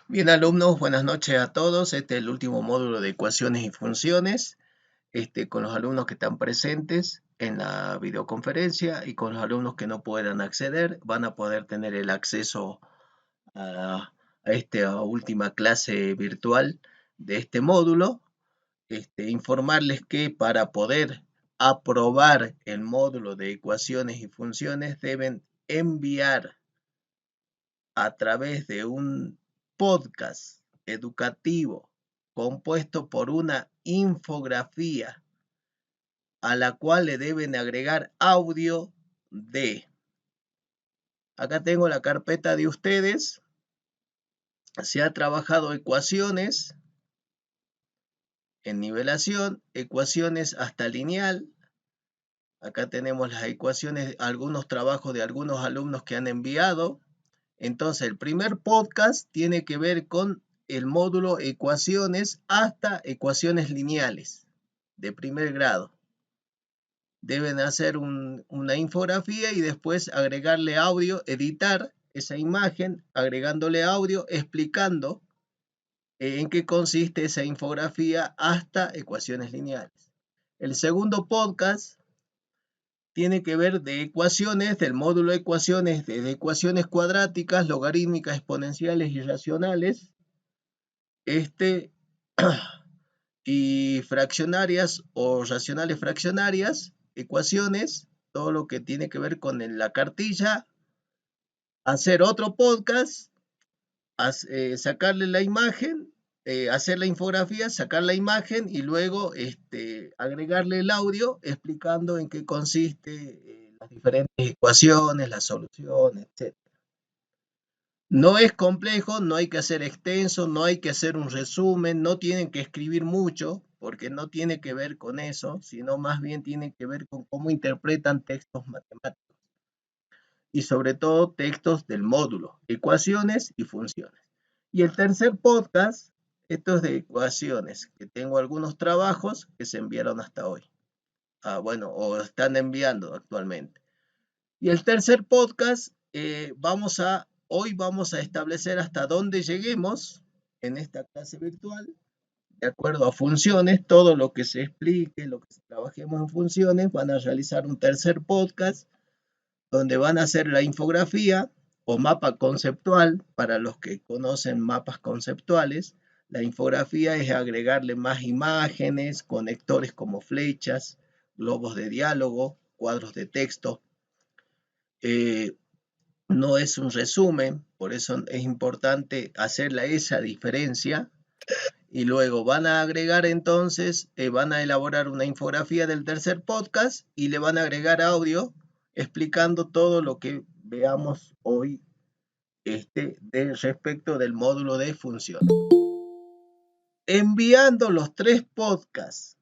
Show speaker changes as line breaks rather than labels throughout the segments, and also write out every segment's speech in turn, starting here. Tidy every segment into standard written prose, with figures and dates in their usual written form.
Bien, alumnos, buenas noches a todos. Este es el último módulo de ecuaciones y funciones, con los alumnos que están presentes en la videoconferencia y con los alumnos que no puedan acceder, van a poder tener el acceso a esta última clase virtual de este módulo. Informarles que para poder aprobar el módulo de ecuaciones y funciones deben enviar a través de un podcast educativo compuesto por una infografía a la cual le deben agregar audio de. Acá tengo la carpeta de ustedes. Se ha trabajado ecuaciones en nivelación, ecuaciones hasta lineal. Acá tenemos las ecuaciones, algunos trabajos de algunos alumnos que han enviado. Entonces, el primer podcast tiene que ver con el módulo ecuaciones hasta ecuaciones lineales de primer grado. Deben hacer una infografía y después agregarle audio, editar esa imagen, agregándole audio, explicando en qué consiste esa infografía hasta ecuaciones lineales. El segundo podcast tiene que ver de ecuaciones, del módulo de ecuaciones, de ecuaciones cuadráticas, logarítmicas, exponenciales y racionales, y fraccionarias o racionales fraccionarias, ecuaciones, todo lo que tiene que ver con la cartilla, hacer otro podcast, sacarle la imagen, hacer la infografía, sacar la imagen y luego agregarle el audio explicando en qué consiste las diferentes ecuaciones, las soluciones, etc. No es complejo, no hay que hacer extenso, no hay que hacer un resumen, no tienen que escribir mucho, porque no tiene que ver con eso, sino más bien tiene que ver con cómo interpretan textos matemáticos y sobre todo textos del módulo, ecuaciones y funciones. Y el tercer podcast, esto es de ecuaciones, que tengo algunos trabajos que se enviaron hasta hoy. Bueno, o están enviando actualmente. Y el tercer podcast, hoy vamos a establecer hasta dónde lleguemos en esta clase virtual, de acuerdo a funciones, todo lo que se explique, lo que trabajemos en funciones, van a realizar un tercer podcast donde van a hacer la infografía o mapa conceptual, para los que conocen mapas conceptuales. La infografía es agregarle más imágenes, conectores como flechas, globos de diálogo, cuadros de texto. No es un resumen, por eso es importante hacer esa diferencia. Y luego van a agregar entonces, van a elaborar una infografía del tercer podcast y le van a agregar audio explicando todo lo que veamos hoy respecto del módulo de funciones. Enviando los tres podcasts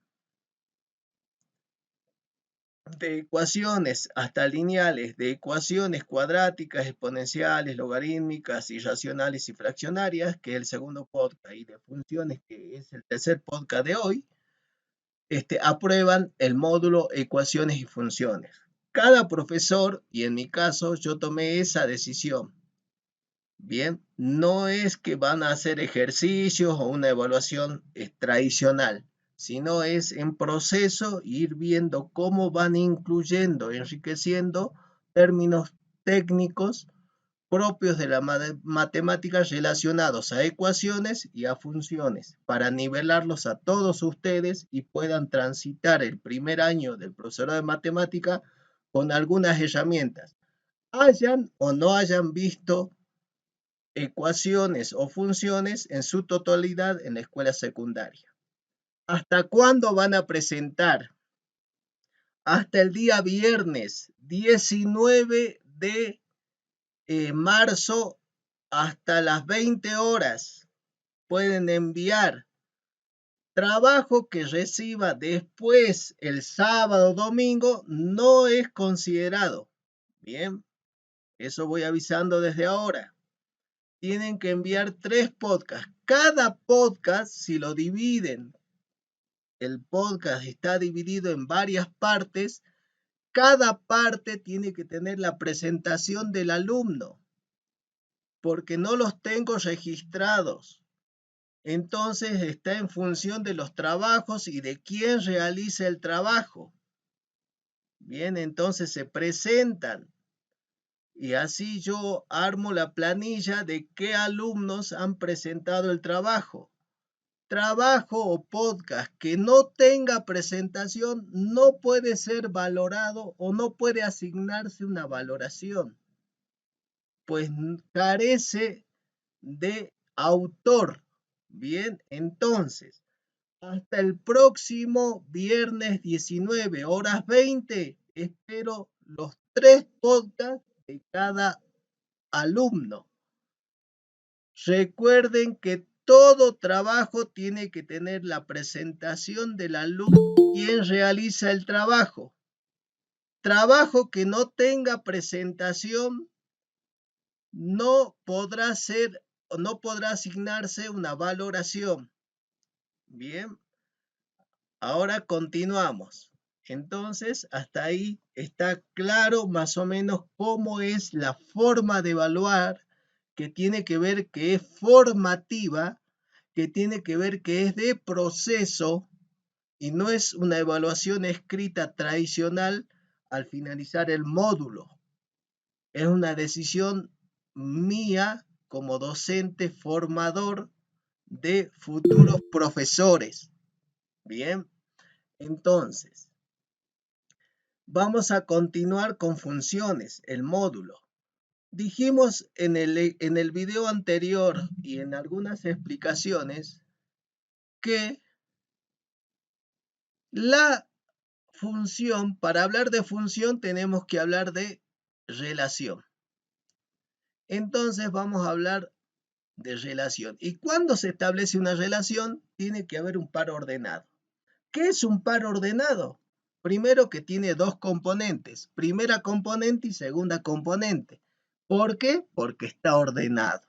de ecuaciones hasta lineales, de ecuaciones cuadráticas, exponenciales, logarítmicas, irracionales y fraccionarias, que es el segundo podcast, y de funciones, que es el tercer podcast de hoy, aprueban el módulo ecuaciones y funciones. Cada profesor, y en mi caso yo tomé esa decisión, bien, no es que van a hacer ejercicios o una evaluación tradicional, sino es en proceso ir viendo cómo van incluyendo, enriqueciendo términos técnicos propios de la matemática relacionados a ecuaciones y a funciones, para nivelarlos a todos ustedes y puedan transitar el primer año del profesorado de matemática con algunas herramientas, hayan o no hayan visto ecuaciones o funciones en su totalidad en la escuela secundaria. ¿Hasta cuándo van a presentar? Hasta el día viernes 19 de marzo, hasta las 20 horas. Pueden enviar trabajo que reciba después el sábado, domingo, no es considerado. Bien, eso voy avisando desde ahora. Tienen que enviar 3 podcasts. Cada podcast, si lo dividen, el podcast está dividido en varias partes, cada parte tiene que tener la presentación del alumno. porque no los tengo registrados. Entonces está en función de los trabajos y de quién realiza el trabajo. Bien, entonces se presentan y así yo armo la planilla de qué alumnos han presentado el trabajo. Trabajo o podcast que no tenga presentación no puede ser valorado o no puede asignarse una valoración, pues carece de autor. Bien, entonces, hasta el próximo viernes 19 horas 20, espero los 3 podcasts de cada alumno. Recuerden que todo trabajo tiene que tener la presentación del alumno quien realiza el trabajo. Trabajo que no tenga presentación no podrá asignarse una valoración. Bien, ahora continuamos. Entonces, hasta ahí está claro más o menos cómo es la forma de evaluar, que tiene que ver que es formativa, que tiene que ver que es de proceso y no es una evaluación escrita tradicional al finalizar el módulo. Es una decisión mía como docente formador de futuros profesores. Bien, entonces, vamos a continuar con funciones, el módulo. Dijimos en el video anterior y en algunas explicaciones que la función, para hablar de función tenemos que hablar de relación. Entonces vamos a hablar de relación. ¿Y cuando se establece una relación? Tiene que haber un par ordenado. ¿Qué es un par ordenado? Primero, que tiene dos componentes, primera componente y segunda componente. ¿Por qué? Porque está ordenado.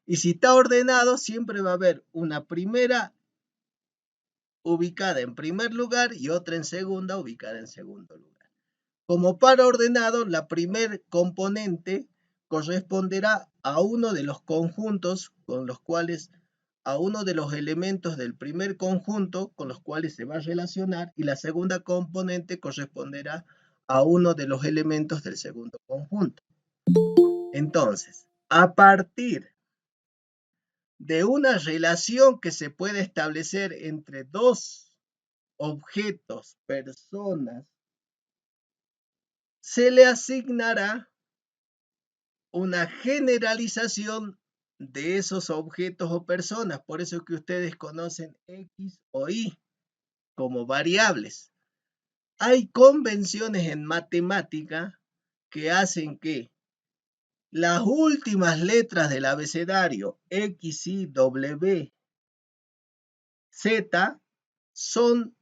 Y si está ordenado, siempre va a haber una primera ubicada en primer lugar y otra en segunda ubicada en segundo lugar. Como par ordenado, la primer componente corresponderá a uno de los conjuntos con los cuales, a uno de los elementos del primer conjunto con los cuales se va a relacionar, y la segunda componente corresponderá a uno de los elementos del segundo conjunto. Entonces, a partir de una relación que se puede establecer entre dos objetos, personas, se le asignará una generalización de esos objetos o personas. Por eso es que ustedes conocen X o Y como variables. Hay convenciones en matemática que hacen que las últimas letras del abecedario X, Y, W, Z son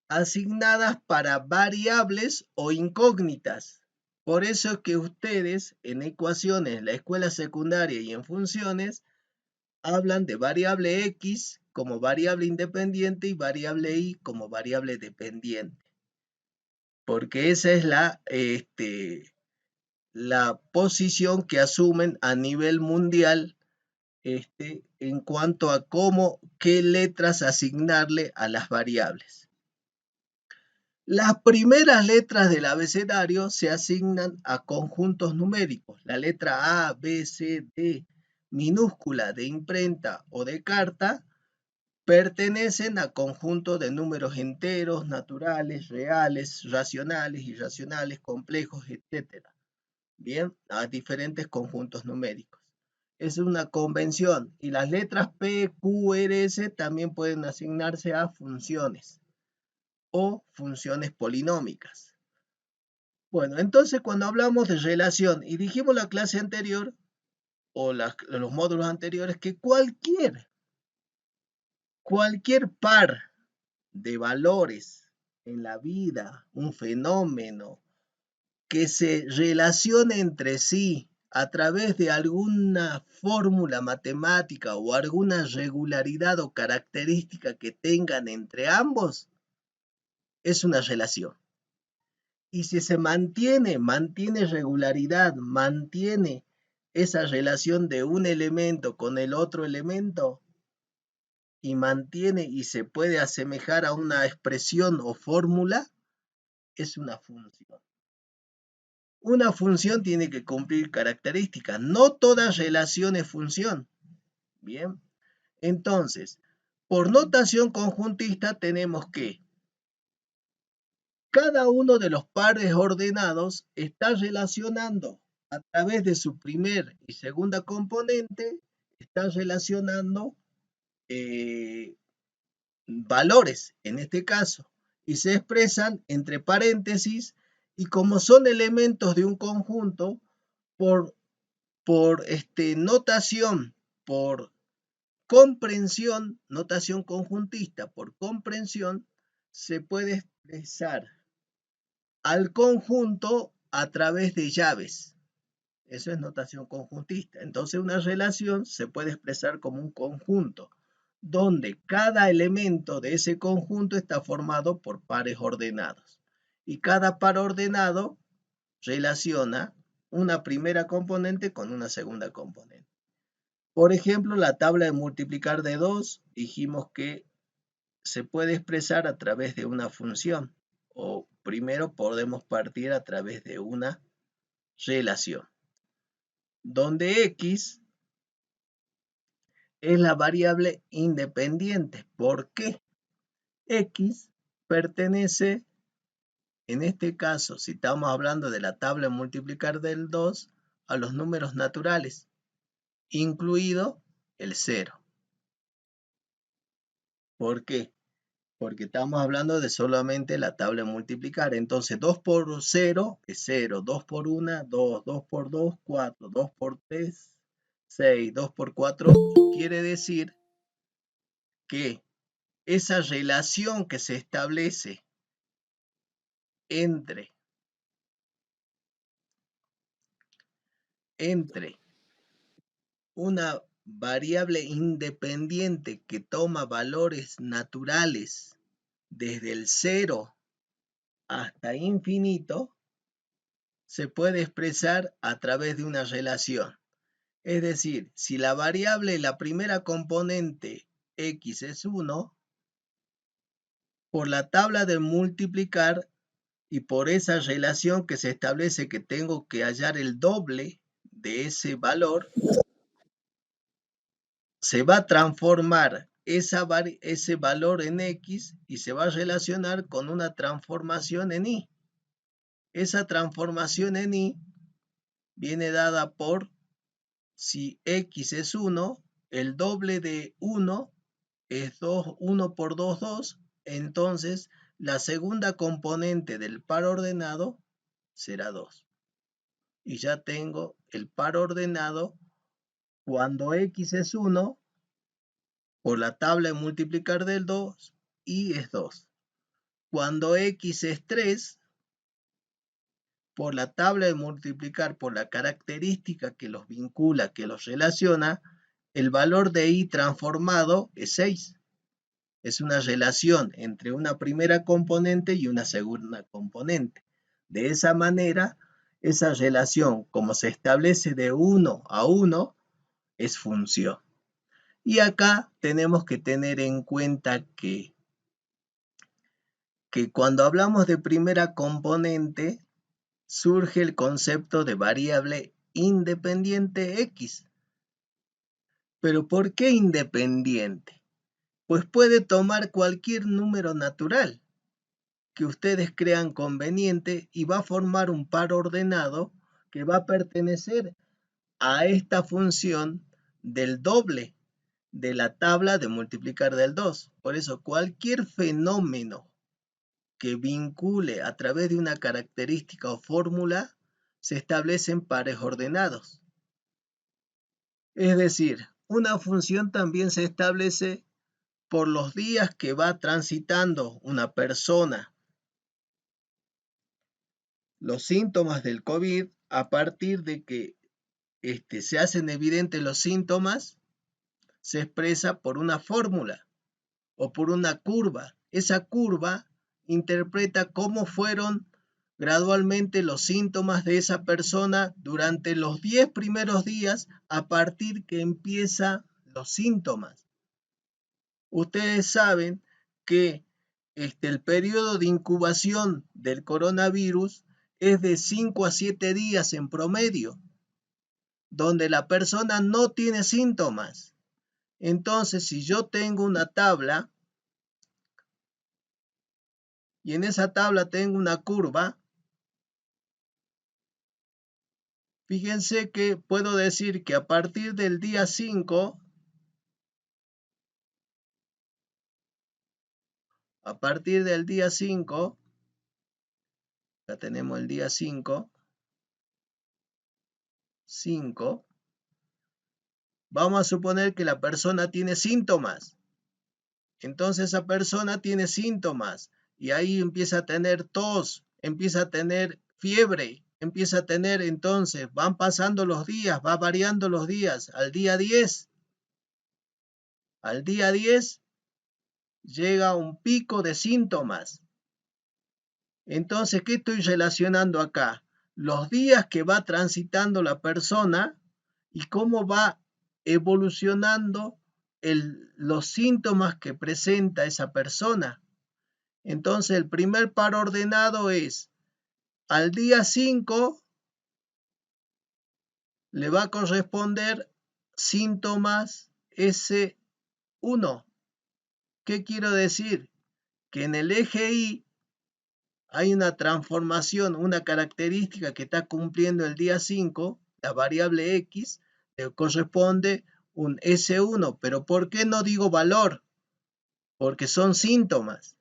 asignadas para variables o incógnitas. Por eso es que ustedes en ecuaciones, en la escuela secundaria y en funciones, hablan de variable X como variable independiente y variable Y como variable dependiente. Porque esa es la posición que asumen a nivel mundial en cuanto a qué letras asignarle a las variables. Las primeras letras del abecedario se asignan a conjuntos numéricos. La letra A, B, C, D, minúscula, de imprenta o de carta, pertenecen a conjuntos de números enteros, naturales, reales, racionales, irracionales, complejos, etc. Bien, a diferentes conjuntos numéricos. Es una convención. Y las letras P, Q, R, S también pueden asignarse a funciones o funciones polinómicas. Bueno, entonces cuando hablamos de relación, y dijimos la clase anterior, o los módulos anteriores, que cualquier par de valores en la vida, un fenómeno que se relacione entre sí a través de alguna fórmula matemática o alguna regularidad o característica que tengan entre ambos, es una relación. Y si se mantiene regularidad, mantiene esa relación de un elemento con el otro elemento y mantiene y se puede asemejar a una expresión o fórmula, es una función. Una función tiene que cumplir características. No toda relación es función. Bien. Entonces, por notación conjuntista tenemos que cada uno de los pares ordenados está relacionando a través de su primer y segunda componente, está relacionando valores, en este caso, y se expresan entre paréntesis y como son elementos de un conjunto, por notación, por comprensión, notación conjuntista, por comprensión, se puede expresar al conjunto a través de llaves. Eso es notación conjuntista. Entonces una relación se puede expresar como un conjunto, donde cada elemento de ese conjunto está formado por pares ordenados. Y cada par ordenado relaciona una primera componente con una segunda componente. Por ejemplo, la tabla de multiplicar de 2, dijimos que se puede expresar a través de una función, o primero podemos partir a través de una relación, donde x es la variable independiente. ¿Por qué? X pertenece, en este caso, si estamos hablando de la tabla de multiplicar del 2, a los números naturales, incluido el 0. ¿Por qué? Porque estamos hablando de solamente la tabla de multiplicar. Entonces, 2 por 0 es 0, 2 por 1, 2, 2 por 2, 4, 2 por 3, 6, 2 por 4, quiere decir que esa relación que se establece entre una variable independiente que toma valores naturales desde el 0 hasta infinito, se puede expresar a través de una relación. Es decir, si la variable, la primera componente x es 1, por la tabla de multiplicar y por esa relación que se establece que tengo que hallar el doble de ese valor, se va a transformar ese valor en x y se va a relacionar con una transformación en y. Esa transformación en y viene dada por si x es 1, el doble de 1 es 2, 1 por 2, 2. Entonces, la segunda componente del par ordenado será 2. Y ya tengo el par ordenado cuando x es 1, por la tabla de multiplicar del 2, y es 2. Cuando x es 3, por la tabla de multiplicar por la característica que los vincula, que los relaciona, el valor de y transformado es 6. Es una relación entre una primera componente y una segunda componente. De esa manera, esa relación, como se establece de 1 a 1, es función. Y acá tenemos que tener en cuenta que cuando hablamos de primera componente, surge el concepto de variable independiente x. ¿Pero por qué independiente? Pues puede tomar cualquier número natural que ustedes crean conveniente y va a formar un par ordenado que va a pertenecer a esta función del doble de la tabla de multiplicar del 2. Por eso, cualquier fenómeno que vincule a través de una característica o fórmula se establecen pares ordenados. Es decir, una función también se establece por los días que va transitando una persona. Los síntomas del COVID, a partir de que se hacen evidentes los síntomas, se expresa por una fórmula o por una curva. Esa curva interpreta cómo fueron gradualmente los síntomas de esa persona durante los 10 primeros días a partir que empiezan los síntomas. Ustedes saben que el periodo de incubación del coronavirus es de 5 a 7 días en promedio, donde la persona no tiene síntomas. Entonces, si yo tengo una tabla y en esa tabla tengo una curva, fíjense que puedo decir que a partir del día 5, ya tenemos el día 5, vamos a suponer que la persona tiene síntomas. Entonces esa persona tiene síntomas y ahí empieza a tener tos, empieza a tener fiebre, empieza a tener, entonces van pasando los días, va variando los días. Al día 10 llega un pico de síntomas. Entonces, ¿qué estoy relacionando acá? Los días que va transitando la persona y cómo va evolucionando los síntomas que presenta esa persona. Entonces, el primer par ordenado es, al día 5 le va a corresponder síntomas S1. ¿Qué quiero decir? Que en el eje Y hay una transformación, una característica que está cumpliendo el día 5, la variable X, le corresponde un S1. ¿Pero por qué no digo valor? Porque son síntomas.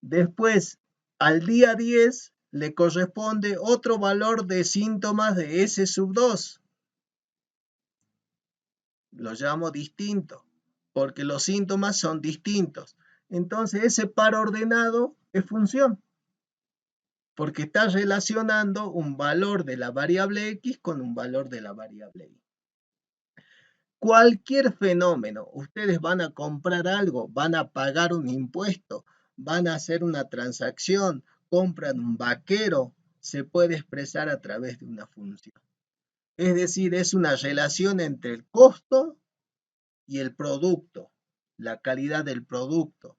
Después, al día 10, le corresponde otro valor de síntomas de S2. Lo llamo distinto, porque los síntomas son distintos. Entonces, ese par ordenado es función, porque está relacionando un valor de la variable X con un valor de la variable Y. Cualquier fenómeno, ustedes van a comprar algo, van a pagar un impuesto, van a hacer una transacción, compran un vaquero, se puede expresar a través de una función. Es decir, es una relación entre el costo y el producto, la calidad del producto.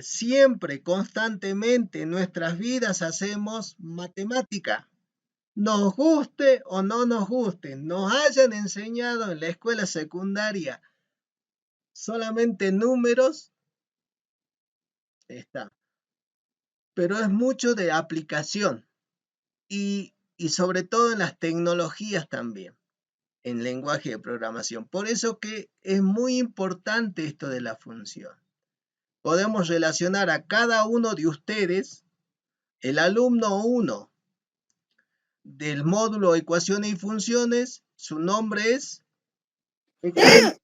Siempre, constantemente en nuestras vidas hacemos matemática. Nos guste o no nos guste, nos hayan enseñado en la escuela secundaria solamente números, está. Pero es mucho de aplicación y sobre todo en las tecnologías también, en lenguaje de programación. Por eso que es muy importante esto de la función. Podemos relacionar a cada uno de ustedes, el alumno 1 del módulo Ecuaciones y Funciones, su nombre es,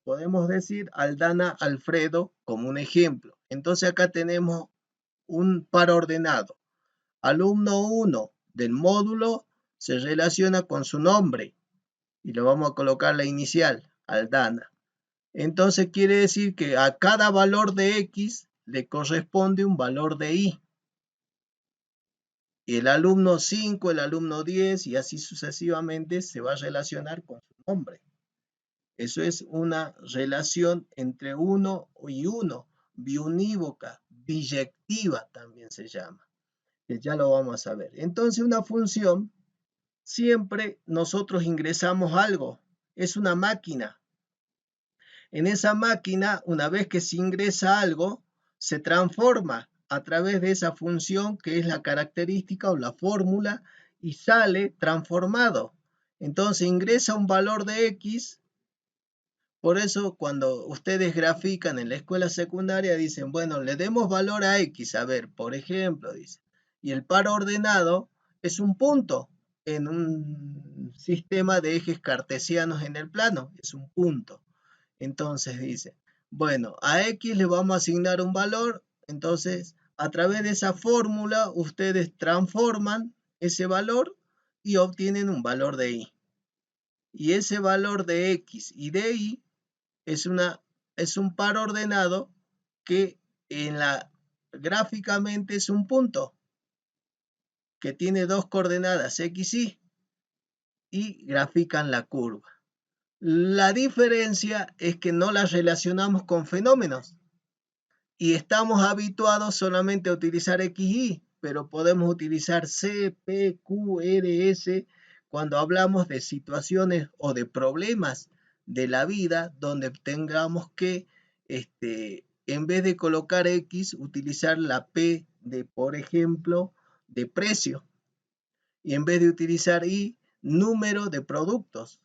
podemos decir, Aldana Alfredo como un ejemplo. Entonces acá tenemos un par ordenado. Alumno 1 del módulo se relaciona con su nombre y le vamos a colocar la inicial, Aldana. Entonces quiere decir que a cada valor de X le corresponde un valor de Y. Y el alumno 5, el alumno 10 y así sucesivamente se va a relacionar con su nombre. Eso es una relación entre uno y uno, biunívoca, biyectiva también se llama, que ya lo vamos a ver. Entonces una función, siempre nosotros ingresamos algo, es una máquina. En esa máquina, una vez que se ingresa algo, se transforma a través de esa función que es la característica o la fórmula y sale transformado. Entonces ingresa un valor de X. Por eso cuando ustedes grafican en la escuela secundaria dicen, bueno, le demos valor a X. A ver, por ejemplo, dice, y el par ordenado es un punto en un sistema de ejes cartesianos en el plano, es un punto. Entonces dice, bueno, a X le vamos a asignar un valor, entonces a través de esa fórmula ustedes transforman ese valor y obtienen un valor de Y. Y ese valor de X y de Y es un par ordenado que gráficamente es un punto. que tiene dos coordenadas X, y grafican la curva. La diferencia es que no la relacionamos con fenómenos y estamos habituados solamente a utilizar X, Y, pero podemos utilizar C, P, Q, R, S cuando hablamos de situaciones o de problemas de la vida donde tengamos que, en vez de colocar X, utilizar la P de, por ejemplo, de precio, y en vez de utilizar Y, número de productos.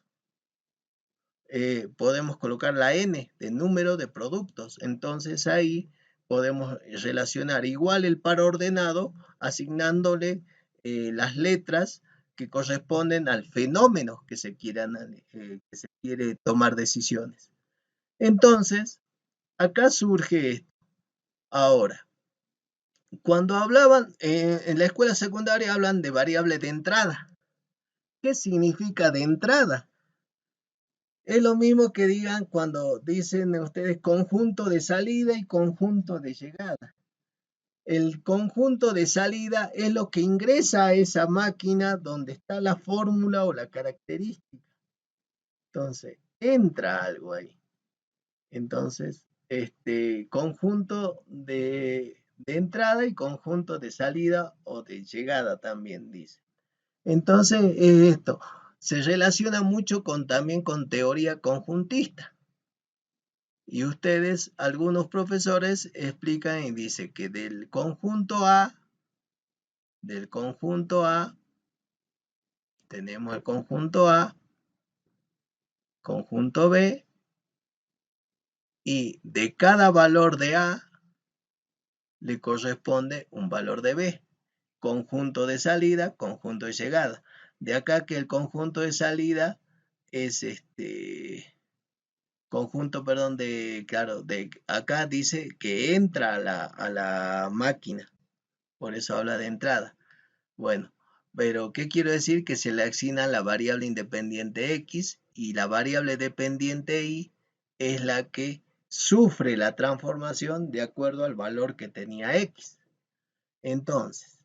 Podemos colocar la N de número de productos. Entonces ahí podemos relacionar igual el par ordenado asignándole las letras que corresponden al fenómeno que se quiere tomar decisiones. Entonces, acá surge esto. Ahora, cuando hablaban en la escuela secundaria hablan de variable de entrada. ¿Qué significa de entrada? Es lo mismo que digan cuando dicen ustedes conjunto de salida y conjunto de llegada. El conjunto de salida es lo que ingresa a esa máquina donde está la fórmula o la característica. Entonces, entra algo ahí. Entonces, conjunto de entrada y conjunto de salida o de llegada también dice. Entonces, esto se relaciona mucho también con teoría conjuntista. Y ustedes, algunos profesores, explican y dicen que del conjunto A, tenemos el conjunto A, conjunto B, y de cada valor de A le corresponde un valor de B. Conjunto de salida, conjunto de llegada. De acá que el conjunto de salida es conjunto, perdón, claro, de acá dice que entra a la máquina. Por eso habla de entrada. Bueno, pero ¿qué quiero decir? Que se le asigna la variable independiente X y la variable dependiente Y es la que sufre la transformación de acuerdo al valor que tenía X. Entonces,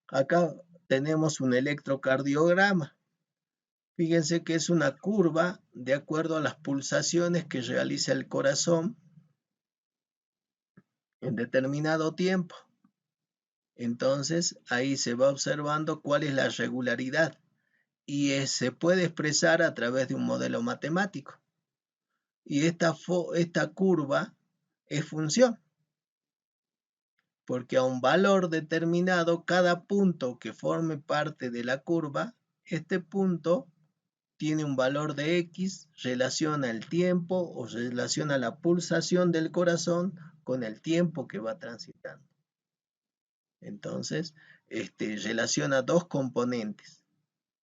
acá tenemos un electrocardiograma. Fíjense que es una curva de acuerdo a las pulsaciones que realiza el corazón en determinado tiempo. Entonces, ahí se va observando cuál es la regularidad y se puede expresar a través de un modelo matemático. Y esta curva es función, porque a un valor determinado, cada punto que forme parte de la curva, este punto tiene un valor de X, relaciona el tiempo o relaciona la pulsación del corazón con el tiempo que va transitando. Entonces, relaciona dos componentes.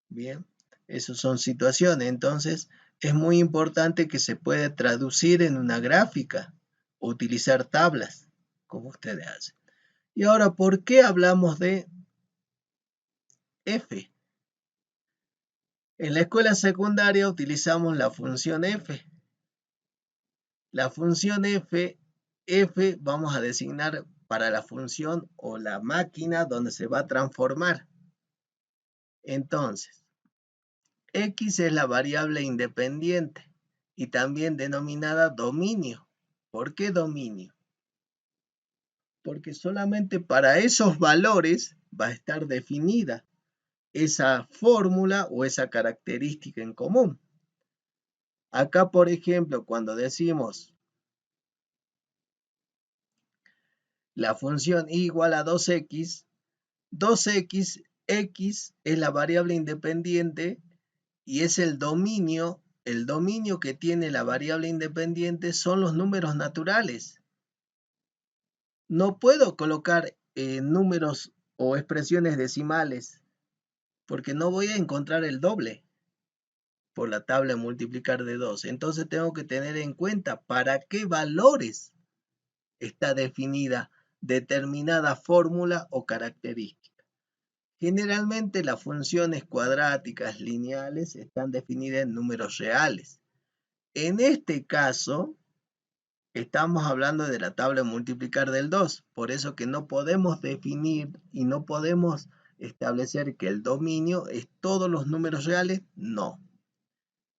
Bien, esas son situaciones. Entonces, es muy importante que se pueda traducir en una gráfica o utilizar tablas, como ustedes hacen. Y ahora, ¿por qué hablamos de f? En la escuela secundaria utilizamos la función f. La función f vamos a designar para la función o la máquina donde se va a transformar. Entonces, X es la variable independiente y también denominada dominio. ¿Por qué dominio? Porque solamente para esos valores va a estar definida esa fórmula o esa característica en común. Acá, por ejemplo, cuando decimos la función y igual a 2x, 2x, x es la variable independiente y es el dominio que tiene la variable independiente son los números naturales. No puedo colocar números o expresiones decimales porque no voy a encontrar el doble por la tabla de multiplicar de 2. Entonces tengo que tener en cuenta para qué valores está definida determinada fórmula o característica. Generalmente las funciones cuadráticas lineales están definidas en números reales. En este caso, estamos hablando de la tabla de multiplicar del 2, por eso que no podemos definir y no podemos establecer que el dominio es todos los números reales? No,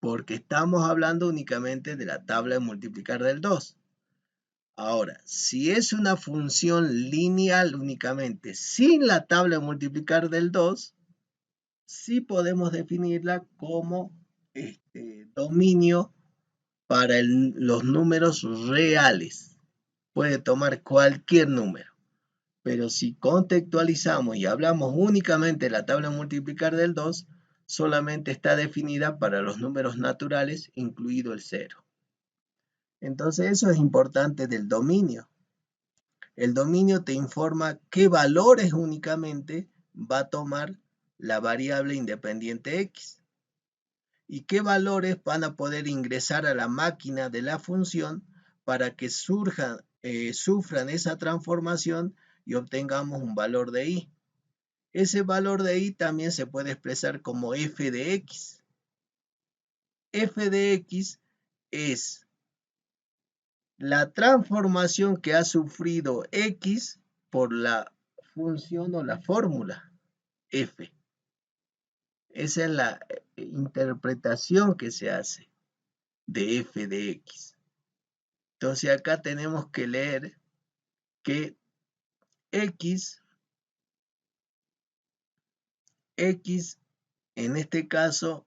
porque estamos hablando únicamente de la tabla de multiplicar del 2. Ahora, si es una función lineal únicamente sin la tabla de multiplicar del 2, sí podemos definirla como dominio para los números reales. Puede tomar cualquier número. Pero si contextualizamos y hablamos únicamente de la tabla de multiplicar del 2, solamente está definida para los números naturales, incluido el 0. Entonces eso es importante del dominio. El dominio te informa qué valores únicamente va a tomar la variable independiente x y qué valores van a poder ingresar a la máquina de la función para que sufran esa transformación y obtengamos un valor de y. Ese valor de y también se puede expresar como f de x. F de x es la transformación que ha sufrido x por la función o la fórmula f. Esa es la interpretación que se hace de f de x. Entonces acá tenemos que leer que x en este caso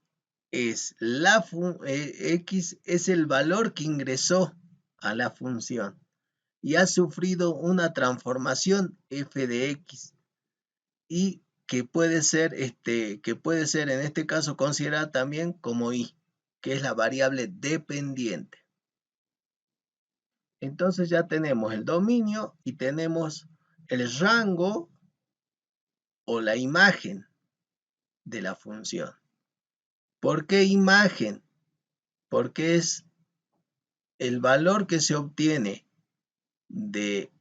es x es el valor que ingresó a la función y ha sufrido una transformación f de x y que puede ser en este caso considerada también como y, que es la variable dependiente. Entonces ya tenemos el dominio y tenemos el rango o la imagen de la función. ¿Por qué imagen? Porque es el valor que se obtiene de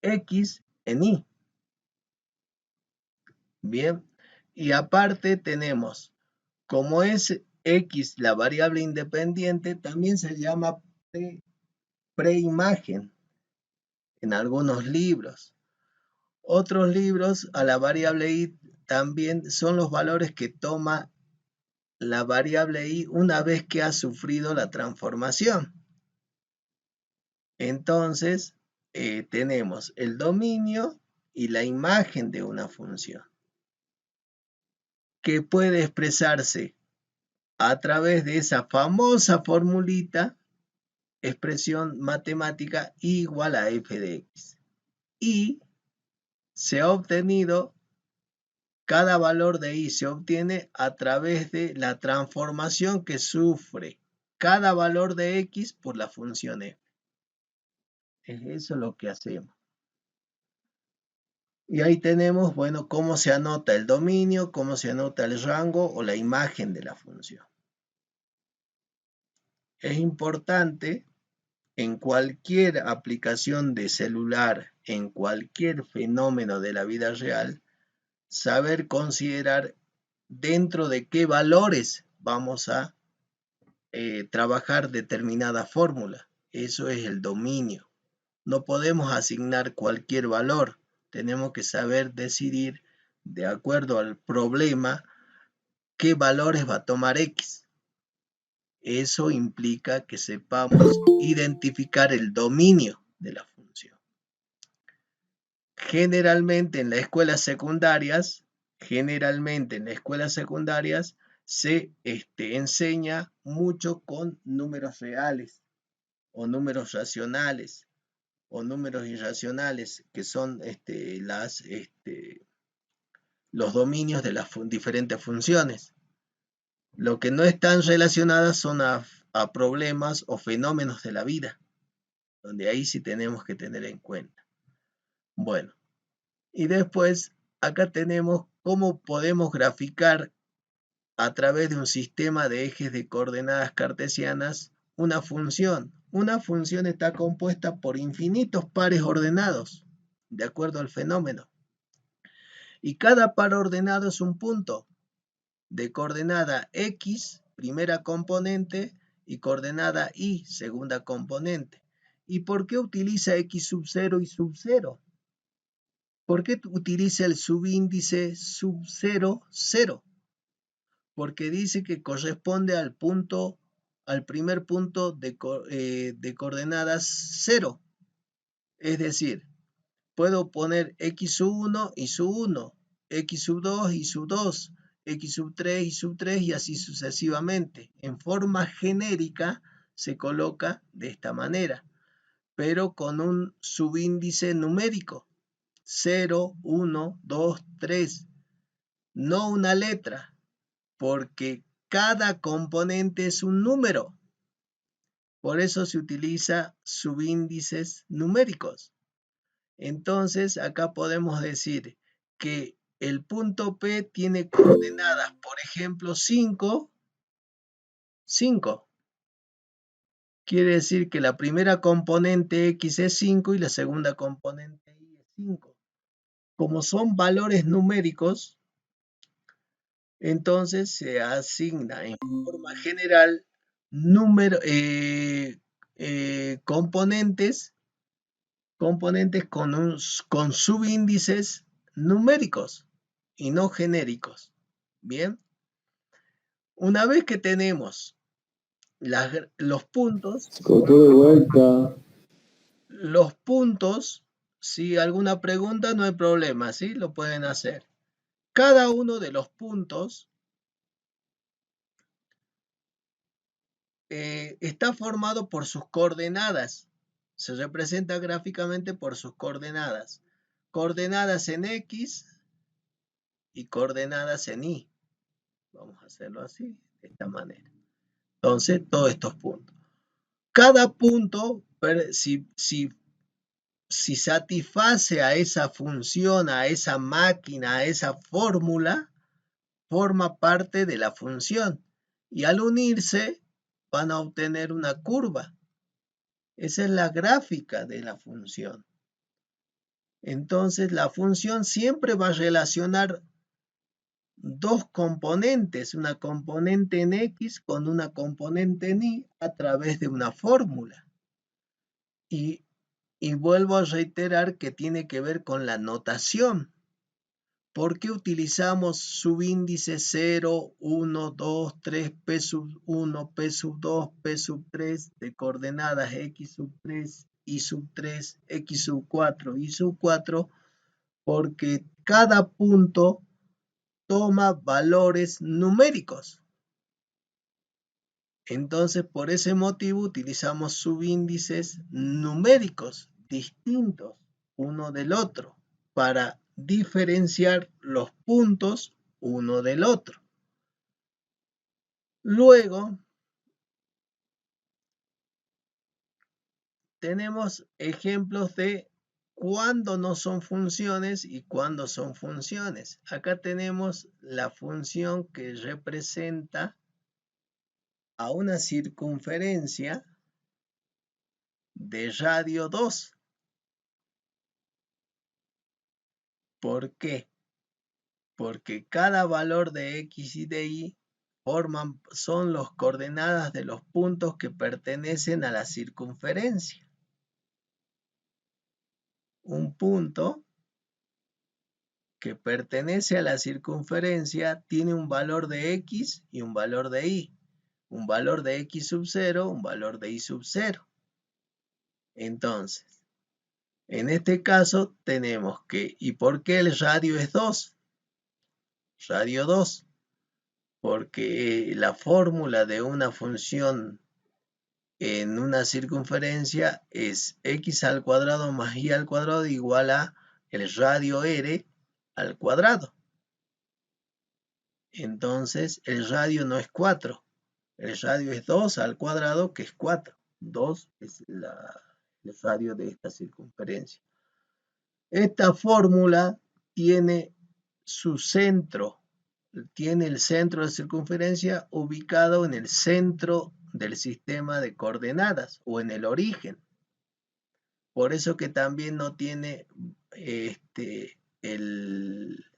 x en y. Bien, y aparte tenemos, como es x la variable independiente, también se llama preimagen en algunos libros. Otros libros a la variable y también son los valores que toma la variable y una vez que ha sufrido la transformación. Entonces, tenemos el dominio y la imagen de una función, que puede expresarse a través de esa famosa formulita, expresión matemática igual a f de x. Y se ha obtenido, cada valor de y se obtiene a través de la transformación que sufre cada valor de x por la función f. Es eso lo que hacemos. Y ahí tenemos, bueno, cómo se anota el dominio, cómo se anota el rango o la imagen de la función. Es importante en cualquier aplicación de celular, en cualquier fenómeno de la vida real, saber considerar dentro de qué valores vamos a trabajar determinada fórmula. Eso es el dominio. No podemos asignar cualquier valor. Tenemos que saber decidir, de acuerdo al problema, qué valores va a tomar x. Eso implica que sepamos identificar el dominio de la función. Generalmente en las escuelas secundarias se enseña mucho con números reales o números racionales o números irracionales, que son los dominios de las diferentes funciones. Lo que no están relacionadas son a problemas o fenómenos de la vida, donde ahí sí tenemos que tener en cuenta. Bueno, y después acá tenemos cómo podemos graficar a través de un sistema de ejes de coordenadas cartesianas una función. Una función está compuesta por infinitos pares ordenados, de acuerdo al fenómeno. Y cada par ordenado es un punto de coordenada x, primera componente, y coordenada y, segunda componente. ¿Y por qué utiliza x sub 0 y sub 0? ¿Por qué utiliza el subíndice sub 0, 0? Porque dice que corresponde al primer punto de coordenadas 0. Es decir, puedo poner x sub 1 y sub 1, x sub 2 y sub 2, x sub 3 y sub 3 y así sucesivamente. En forma genérica se coloca de esta manera, pero con un subíndice numérico. 0, 1, 2, 3. No una letra, porque cada componente es un número. Por eso se utiliza subíndices numéricos. Entonces, acá podemos decir que el punto P tiene coordenadas, por ejemplo, 5, 5. Quiere decir que la primera componente X es 5 y la segunda componente Y es 5. Como son valores numéricos, entonces se asigna en forma general componentes con subíndices numéricos y no genéricos. Bien, una vez que tenemos los puntos,
Se cortó de vuelta.
si alguna pregunta no hay problema, ¿sí? Lo pueden hacer. Cada uno de los puntos está formado por sus coordenadas. Se representa gráficamente por sus coordenadas. Coordenadas en X y coordenadas en Y. Vamos a hacerlo así, de esta manera. Entonces, todos estos puntos. Cada punto, si satisface a esa función, a esa máquina, a esa fórmula, forma parte de la función. Y al unirse, van a obtener una curva. Esa es la gráfica de la función. Entonces, la función siempre va a relacionar dos componentes, una componente en X con una componente en Y a través de una fórmula. Y vuelvo a reiterar que tiene que ver con la notación. ¿Por qué utilizamos subíndices 0, 1, 2, 3, P sub 1, P sub 2, P sub 3 de coordenadas X sub 3, Y sub 3, X sub 4, Y sub 4? Porque cada punto toma valores numéricos. Entonces, por ese motivo utilizamos subíndices numéricos distintos uno del otro para diferenciar los puntos uno del otro. Luego, tenemos ejemplos de cuándo no son funciones y cuándo son funciones. Acá tenemos la función que representa a una circunferencia de radio 2. ¿Por qué? Porque cada valor de X y de Y son las coordenadas de los puntos que pertenecen a la circunferencia. Un punto que pertenece a la circunferencia tiene un valor de X y un valor de Y. Un valor de X sub 0, un valor de Y sub 0. Entonces, en este caso tenemos que, ¿y por qué el radio es 2? Radio 2, porque la fórmula de una función en una circunferencia es x al cuadrado más y al cuadrado igual a el radio r al cuadrado. Entonces, el radio no es 4, el radio es 2 al cuadrado, que es 4. 2 es el radio de esta circunferencia. Esta fórmula tiene su centro, tiene el centro de circunferencia ubicado en el centro del sistema de coordenadas o en el origen. Por eso que también no tiene el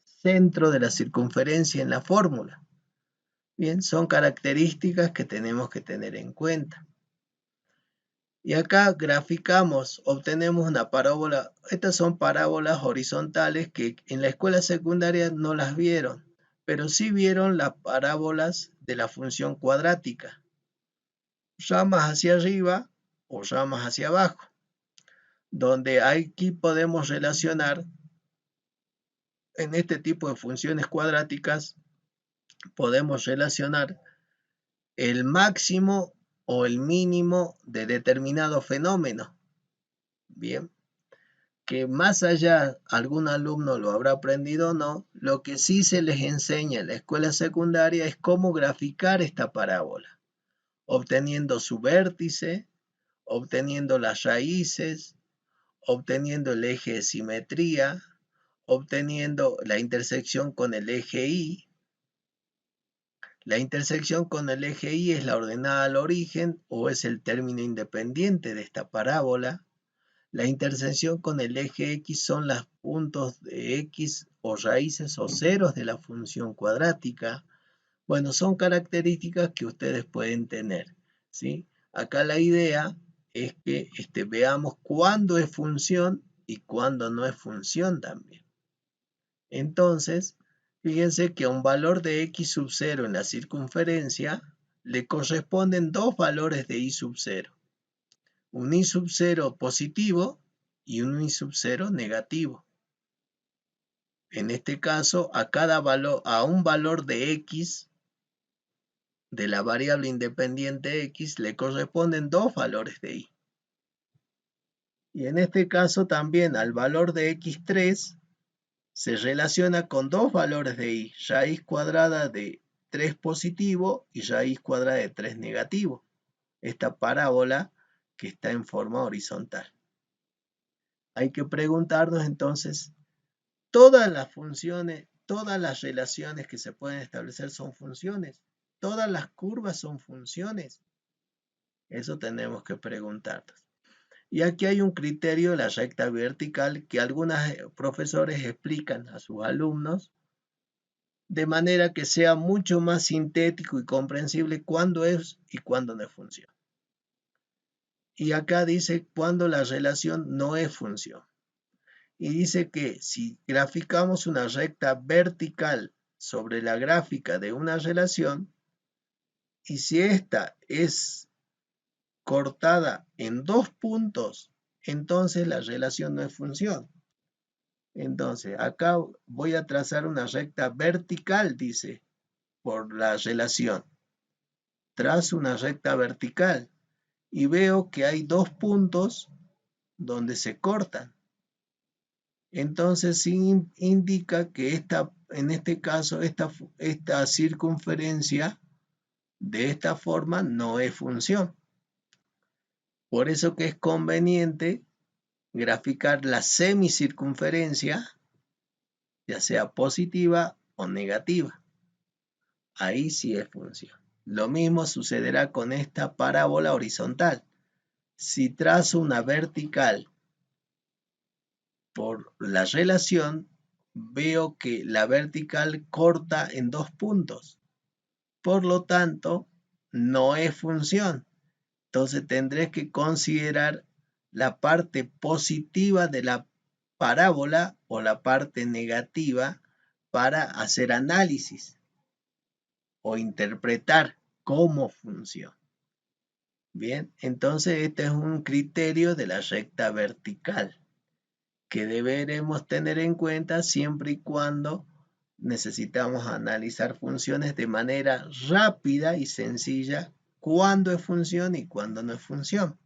centro de la circunferencia en la fórmula. Bien, son características que tenemos que tener en cuenta. Y acá graficamos, obtenemos una parábola. Estas son parábolas horizontales que en la escuela secundaria no las vieron, pero sí vieron las parábolas de la función cuadrática, llamas hacia arriba o llamas hacia abajo, donde aquí podemos relacionar en este tipo de funciones cuadráticas, podemos relacionar el máximo o el mínimo de determinado fenómeno. Bien, que más allá algún alumno lo habrá aprendido o no, lo que sí se les enseña en la escuela secundaria es cómo graficar esta parábola, obteniendo su vértice, obteniendo las raíces, obteniendo el eje de simetría, obteniendo la intersección con el eje Y. La intersección con el eje Y es la ordenada al origen o es el término independiente de esta parábola. La intersección con el eje X son los puntos de X o raíces o ceros de la función cuadrática. Bueno, son características que ustedes pueden tener, ¿sí? Acá la idea es que veamos cuándo es función y cuándo no es función también. Entonces, fíjense que a un valor de X sub 0 en la circunferencia le corresponden dos valores de Y sub 0. Un I sub 0 positivo y un I sub 0 negativo. En este caso, a un valor de X de la variable independiente X le corresponden dos valores de Y. Y en este caso también al valor de X3 se relaciona con dos valores de Y, raíz cuadrada de 3 positivo y raíz cuadrada de 3 negativo. Esta parábola que está en forma horizontal. Hay que preguntarnos entonces, ¿todas las funciones, todas las relaciones que se pueden establecer son funciones? ¿Todas las curvas son funciones? Eso tenemos que preguntarnos. Y aquí hay un criterio, la recta vertical, que algunos profesores explican a sus alumnos de manera que sea mucho más sintético y comprensible cuándo es y cuándo no es función. Y acá dice cuándo la relación no es función. Y dice que si graficamos una recta vertical sobre la gráfica de una relación, y si esta es cortada en dos puntos, entonces la relación no es función. Entonces, acá voy a trazar una recta vertical, dice, por la relación. Trazo una recta vertical y veo que hay dos puntos donde se cortan. Entonces, sí indica que en este caso, esta circunferencia de esta forma no es función. Por eso que es conveniente graficar la semicircunferencia, ya sea positiva o negativa. Ahí sí es función. Lo mismo sucederá con esta parábola horizontal. Si trazo una vertical por la relación, veo que la vertical corta en dos puntos. Por lo tanto, no es función. Entonces tendré que considerar la parte positiva de la parábola o la parte negativa para hacer análisis o interpretar cómo funciona. Bien, entonces este es un criterio de la recta vertical que deberemos tener en cuenta siempre y cuando necesitamos analizar funciones de manera rápida y sencilla, cuándo es función y cuándo no es función.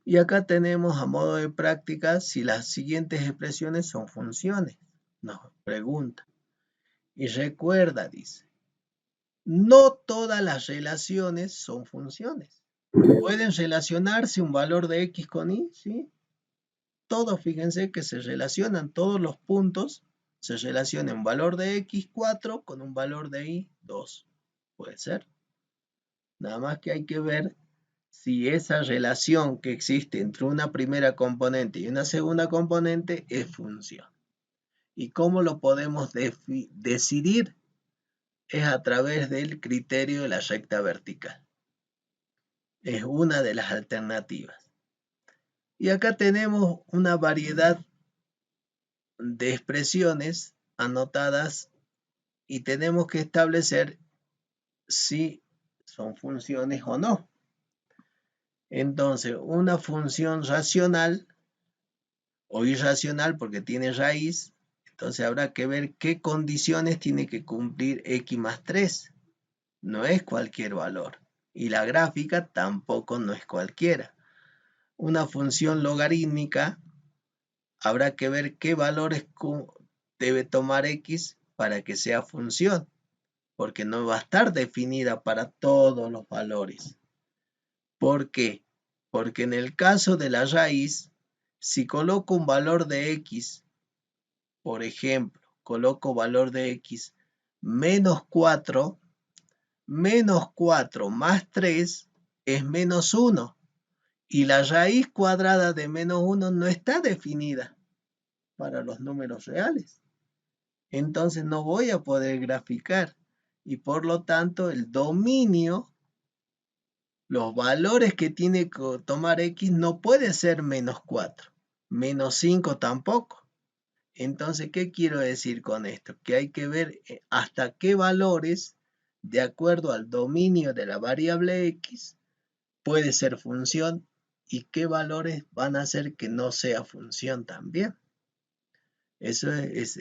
Y acá tenemos a modo de práctica si las siguientes expresiones son funciones. Nos pregunta. Y recuerda, dice, no todas las relaciones son funciones. ¿Pueden relacionarse un valor de X con Y? ¿Sí? Todos, fíjense que se relacionan, todos los puntos se relacionan un valor de X 4 con un valor de Y 2. Puede ser. Nada más que hay que ver si esa relación que existe entre una primera componente y una segunda componente es función. ¿Y cómo lo podemos decidir? Es a través del criterio de la recta vertical. Es una de las alternativas. Y acá tenemos una variedad de expresiones anotadas y tenemos que establecer si son funciones o no. Entonces, una función racional o irracional porque tiene raíz, entonces habrá que ver qué condiciones tiene que cumplir x más 3. No es cualquier valor. Y la gráfica tampoco no es cualquiera. Una función logarítmica, habrá que ver qué valores debe tomar x para que sea función, porque no va a estar definida para todos los valores. ¿Por qué? Porque en el caso de la raíz, si coloco un valor de x, por ejemplo, coloco valor de x menos 4, menos 4 más 3 es menos 1. Y la raíz cuadrada de menos 1 no está definida para los números reales. Entonces no voy a poder graficar. Y por lo tanto el dominio, los valores que tiene que tomar x no puede ser menos 4. Menos 5 tampoco. Entonces, ¿qué quiero decir con esto? Que hay que ver hasta qué valores, de acuerdo al dominio de la variable x, puede ser función y qué valores van a hacer que no sea función también. Eso es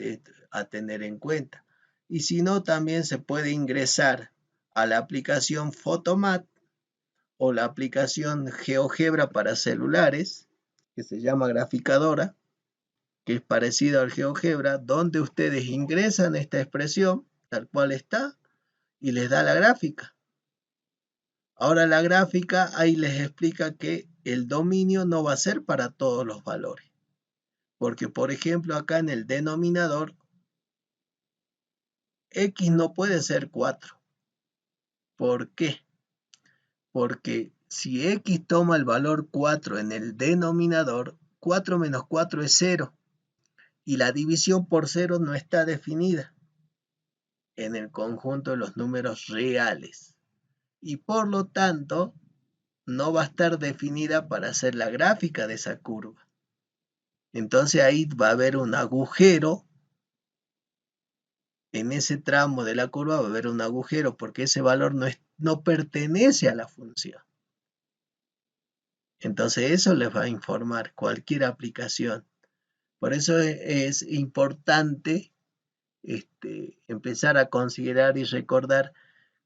a tener en cuenta. Y si no, también se puede ingresar a la aplicación Photomat o la aplicación GeoGebra para celulares, que se llama Graficadora, que es parecido al GeoGebra, donde ustedes ingresan esta expresión, tal cual está, y les da la gráfica. Ahora la gráfica ahí les explica que el dominio no va a ser para todos los valores. Porque, por ejemplo, acá en el denominador, x no puede ser 4. ¿Por qué? Porque si x toma el valor 4 en el denominador, 4 menos 4 es 0. Y la división por 0 no está definida en el conjunto de los números reales. Y por lo tanto, no va a estar definida para hacer la gráfica de esa curva. Entonces ahí va a haber un agujero. En ese tramo de la curva va a haber un agujero porque ese valor no pertenece a la función. Entonces eso les va a informar cualquier aplicación. Por eso es importante empezar a considerar y recordar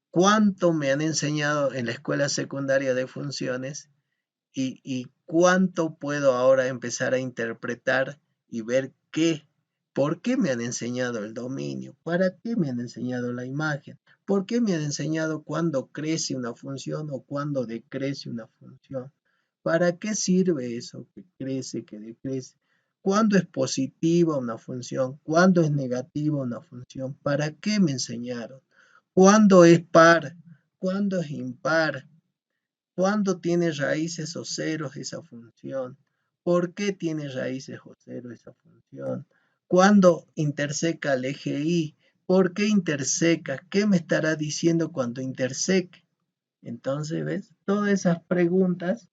cuánto me han enseñado en la escuela secundaria de funciones y cuánto puedo ahora empezar a interpretar y ver por qué me han enseñado el dominio, para qué me han enseñado la imagen, por qué me han enseñado cuándo crece una función o cuándo decrece una función, para qué sirve eso que crece, que decrece, cuándo es positiva una función, cuándo es negativa una función, para qué me enseñaron, cuándo es par, cuándo es impar, ¿cuándo tiene raíces o ceros esa función? ¿Por qué tiene raíces o ceros esa función? ¿Cuándo interseca el eje Y? ¿Por qué interseca? ¿Qué me estará diciendo cuando interseque? Entonces, ¿ves? Todas esas preguntas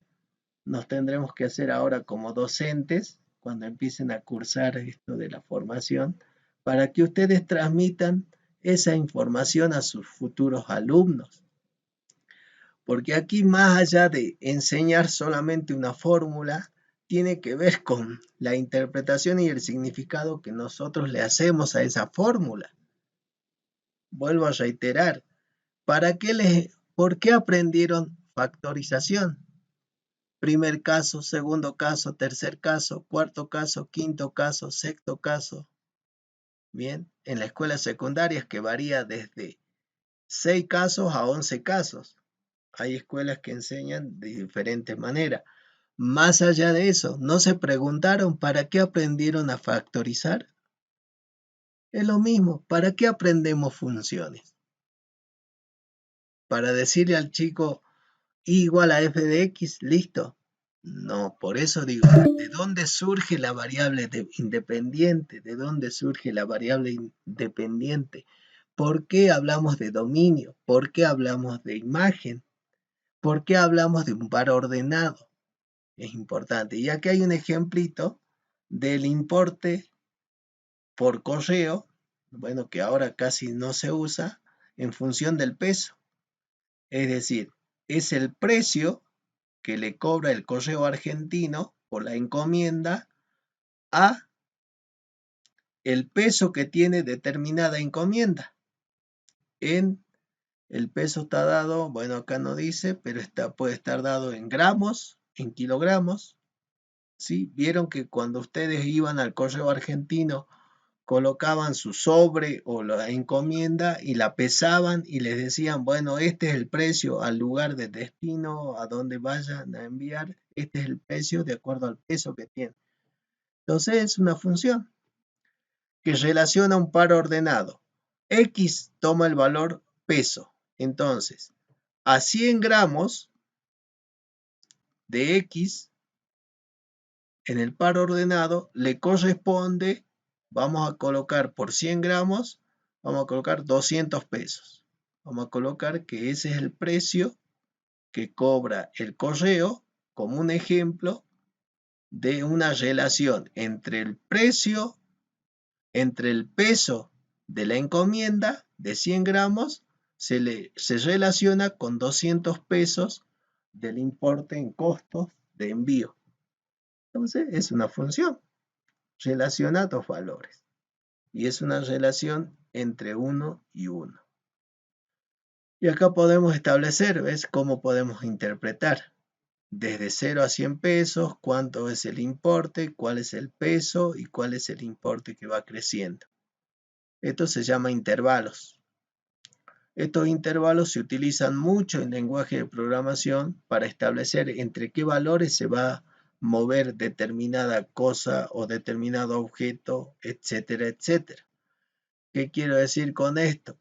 nos tendremos que hacer ahora como docentes cuando empiecen a cursar esto de la formación para que ustedes transmitan esa información a sus futuros alumnos. Porque aquí más allá de enseñar solamente una fórmula, tiene que ver con la interpretación y el significado que nosotros le hacemos a esa fórmula. Vuelvo a reiterar, ¿por qué aprendieron factorización? Primer caso, segundo caso, tercer caso, cuarto caso, quinto caso, sexto caso. Bien, en la escuela secundaria es que varía desde 6 casos a 11 casos. Hay escuelas que enseñan de diferentes maneras. Más allá de eso, ¿no se preguntaron para qué aprendieron a factorizar? Es lo mismo, ¿para qué aprendemos funciones? Para decirle al chico y igual a f de x, listo. No, por eso digo, ¿de dónde surge la variable independiente? ¿De dónde surge la variable independiente? ¿Por qué hablamos de dominio? ¿Por qué hablamos de imagen? ¿Por qué hablamos de un par ordenado? Es importante. Y aquí hay un ejemplito del importe por correo, bueno, que ahora casi no se usa, en función del peso. Es decir, es el precio que le cobra el correo argentino por la encomienda a el peso que tiene determinada encomienda. En el peso está dado, bueno, acá no dice, pero puede estar dado en gramos, en kilogramos. ¿Sí? Vieron que cuando ustedes iban al correo argentino colocaban su sobre o la encomienda y la pesaban y les decían, bueno, este es el precio al lugar de destino, a donde vayan a enviar, este es el precio de acuerdo al peso que tiene. Entonces es una función que relaciona un par ordenado. X toma el valor peso. Entonces, a 100 gramos de X en el par ordenado le corresponde, vamos a colocar por 100 gramos, vamos a colocar 200 pesos. Vamos a colocar que ese es el precio que cobra el correo como un ejemplo de una relación entre el precio, entre el peso de la encomienda de 100 gramos, se relaciona con 200 pesos del importe en costos de envío. Entonces es una función. Relaciona dos valores. Y es una relación entre 1 y 1. Y acá podemos establecer, ¿ves? Cómo podemos interpretar. Desde 0 a 100 pesos, cuánto es el importe, cuál es el peso y cuál es el importe que va creciendo. Esto se llama intervalos. Estos intervalos se utilizan mucho en lenguaje de programación para establecer entre qué valores se va a mover determinada cosa o determinado objeto, etcétera, etcétera. ¿Qué quiero decir con esto?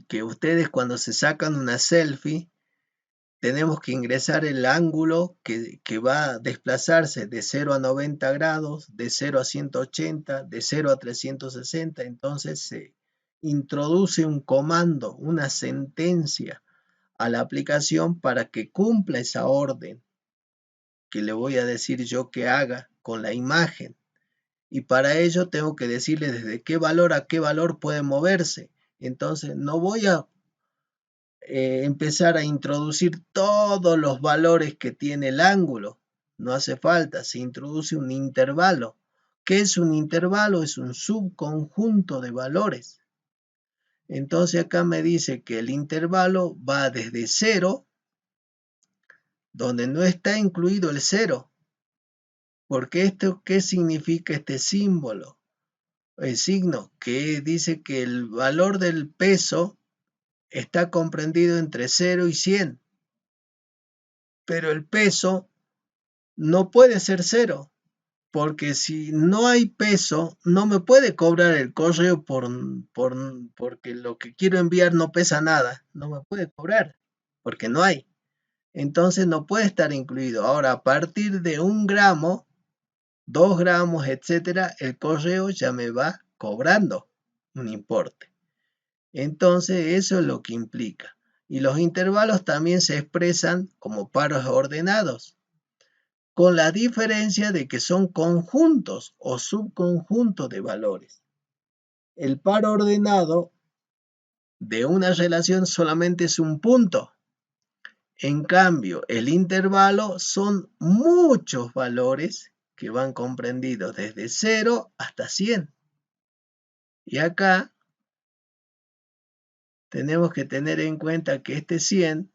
Que ustedes cuando se sacan una selfie, tenemos que ingresar el ángulo que va a desplazarse de 0 a 90 grados, de 0 a 180, de 0 a 360. Entonces se introduce un comando, una sentencia a la aplicación para que cumpla esa orden que le voy a decir yo que haga con la imagen. Y para ello tengo que decirle desde qué valor a qué valor puede moverse. Entonces no voy a empezar a introducir todos los valores que tiene el ángulo. No hace falta, se introduce un intervalo. ¿Qué es un intervalo? Es un subconjunto de valores. Entonces acá me dice que el intervalo va desde 0, donde no está incluido el 0. Porque esto, ¿qué significa este símbolo? El signo que dice que el valor del peso está comprendido entre 0 y 100. Pero el peso no puede ser 0, porque si no hay peso, no me puede cobrar el correo porque lo que quiero enviar no pesa nada, no me puede cobrar, porque no hay. Entonces no puede estar incluido. Ahora, a partir de 1 gramo, 2 gramos, etcétera, el correo ya me va cobrando un importe. Entonces eso es lo que implica. Y los intervalos también se expresan como paros ordenados, con la diferencia de que son conjuntos o subconjuntos de valores. El par ordenado de una relación solamente es un punto. En cambio, el intervalo son muchos valores que van comprendidos desde 0 hasta 100. Y acá tenemos que tener en cuenta que este 100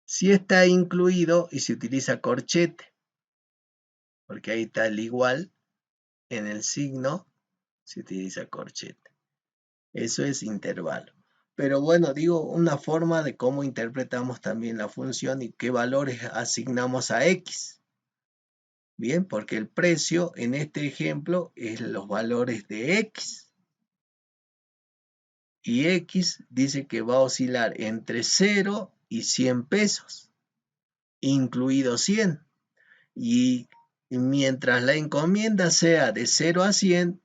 sí está incluido y se utiliza corchete, porque ahí está el igual en el signo, se utiliza corchete. Eso es intervalo. Pero bueno, digo, una forma de cómo interpretamos también la función y qué valores asignamos a X. Bien, porque el precio en este ejemplo es los valores de X. Y X dice que va a oscilar entre 0 y 100 pesos, incluido 100. Y mientras la encomienda sea de 0 a 100,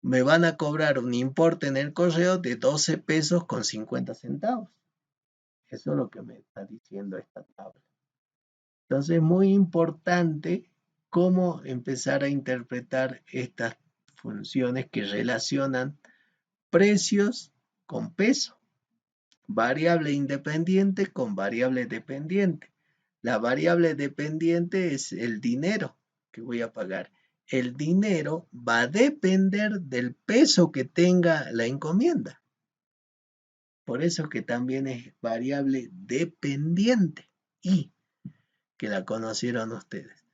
me van a cobrar un importe en el correo de 12 pesos con 50 centavos. Eso es lo que me está diciendo esta tabla. Entonces es muy importante cómo empezar a interpretar estas funciones que relacionan precios con peso, variable independiente con variable dependiente. La variable dependiente es el dinero que voy a pagar. El dinero va a depender del peso que tenga la encomienda. Por eso que también es variable dependiente y que la conocieron ustedes.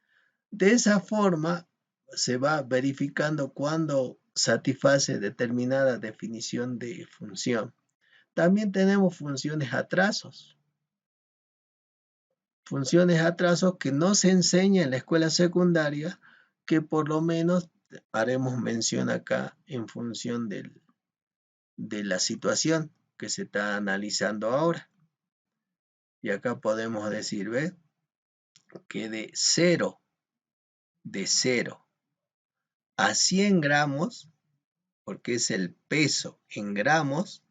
De esa forma se va verificando cuando satisface determinada definición de función. También tenemos funciones a trazos. Funciones a trazos que no se enseña en la escuela secundaria, que por lo menos haremos mención acá en función de la situación que se está analizando ahora. Y acá podemos decir, ¿ves? Que de 0 a 100 gramos, porque es el peso en gramos,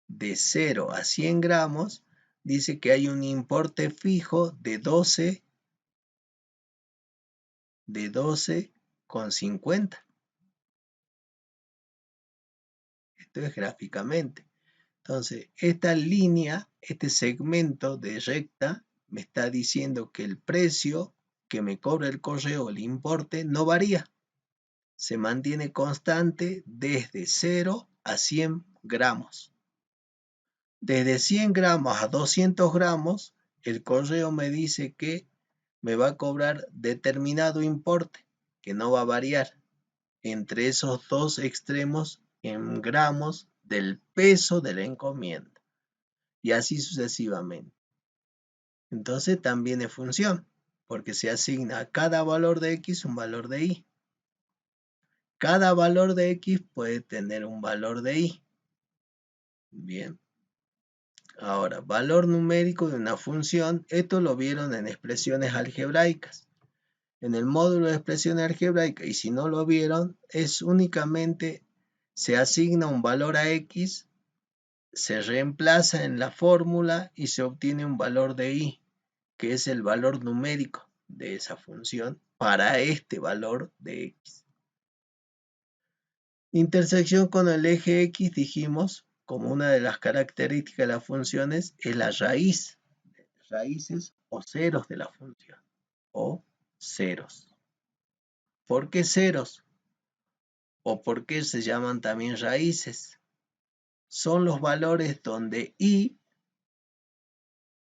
de 0 a 100 gramos, dice que hay un importe fijo de 12,50. Esto es gráficamente. Entonces, esta línea, este segmento de recta, me está diciendo que el precio que me cobra el correo, el importe, no varía. Se mantiene constante desde 0 a 100 gramos. Desde 100 gramos a 200 gramos, el correo me dice que me va a cobrar determinado importe, que no va a variar entre esos dos extremos en gramos del peso de la encomienda. Y así sucesivamente. Entonces también es función, porque se asigna a cada valor de X un valor de Y. Cada valor de X puede tener un valor de Y. Bien. Ahora, valor numérico de una función, esto lo vieron en expresiones algebraicas. En el módulo de expresiones algebraicas, y si no lo vieron, es únicamente se asigna un valor a X, se reemplaza en la fórmula y se obtiene un valor de Y, que es el valor numérico de esa función para este valor de X. Intersección con el eje X, dijimos, como una de las características de las funciones, es la raíz, raíces o ceros de la función, o ceros. ¿Por qué ceros? ¿O por qué se llaman también raíces? Son los valores donde Y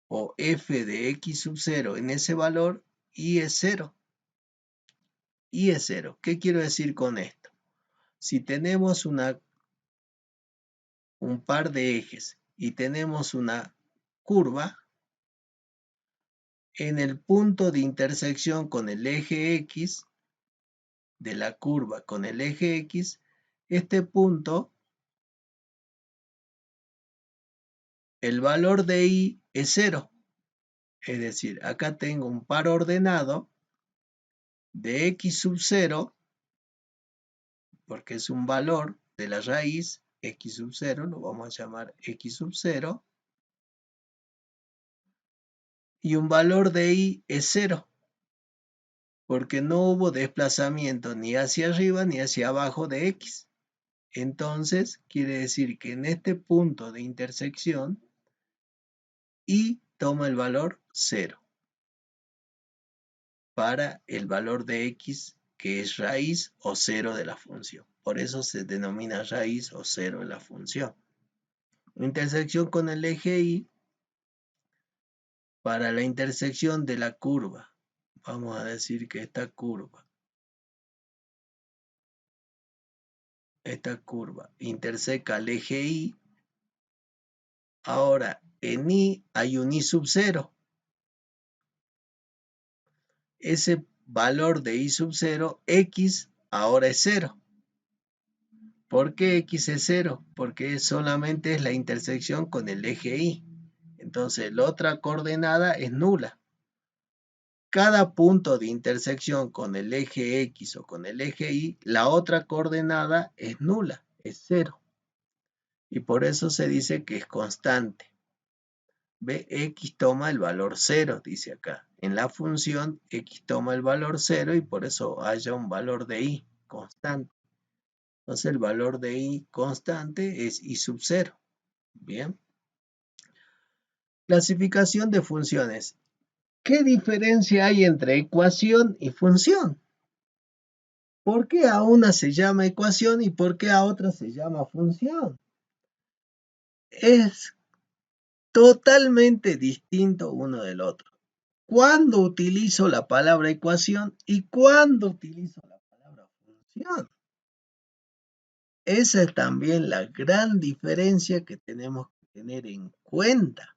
o f de X sub 0 en ese valor, Y es 0. Y es 0. ¿Qué quiero decir con esto? Si tenemos un par de ejes y tenemos una curva, en el punto de intersección con el eje X, de la curva con el eje X, este punto, el valor de Y es 0. Es decir, acá tengo un par ordenado de X sub 0, porque es un valor de la raíz, X sub 0, lo vamos a llamar X sub 0, y un valor de Y es 0, porque no hubo desplazamiento ni hacia arriba ni hacia abajo de X. Entonces, quiere decir que en este punto de intersección, Y toma el valor 0 para el valor de X, que es raíz o 0 de la función. Por eso se denomina raíz o 0 de la función. Intersección con el eje Y, para la intersección de la curva. Vamos a decir que esta curva interseca el eje Y. Ahora, en Y hay un Y sub 0. Ese valor de Y sub 0, X, ahora es 0. ¿Por qué X es 0? Porque solamente es la intersección con el eje Y. Entonces, la otra coordenada es nula. cada punto de intersección con el eje X o con el eje Y, la otra coordenada es nula, es 0. Y por eso se dice que es constante. ¿Ve? X toma el valor 0, dice acá. En la función, X toma el valor 0 y por eso haya un valor de Y constante. Entonces el valor de Y constante es Y sub 0. Bien. Clasificación de funciones. ¿Qué diferencia hay entre ecuación y función? ¿Por qué a una se llama ecuación y por qué a otra se llama función? Es totalmente distinto uno del otro. ¿Cuándo utilizo la palabra ecuación y cuándo utilizo la palabra función? Esa es también la gran diferencia que tenemos que tener en cuenta.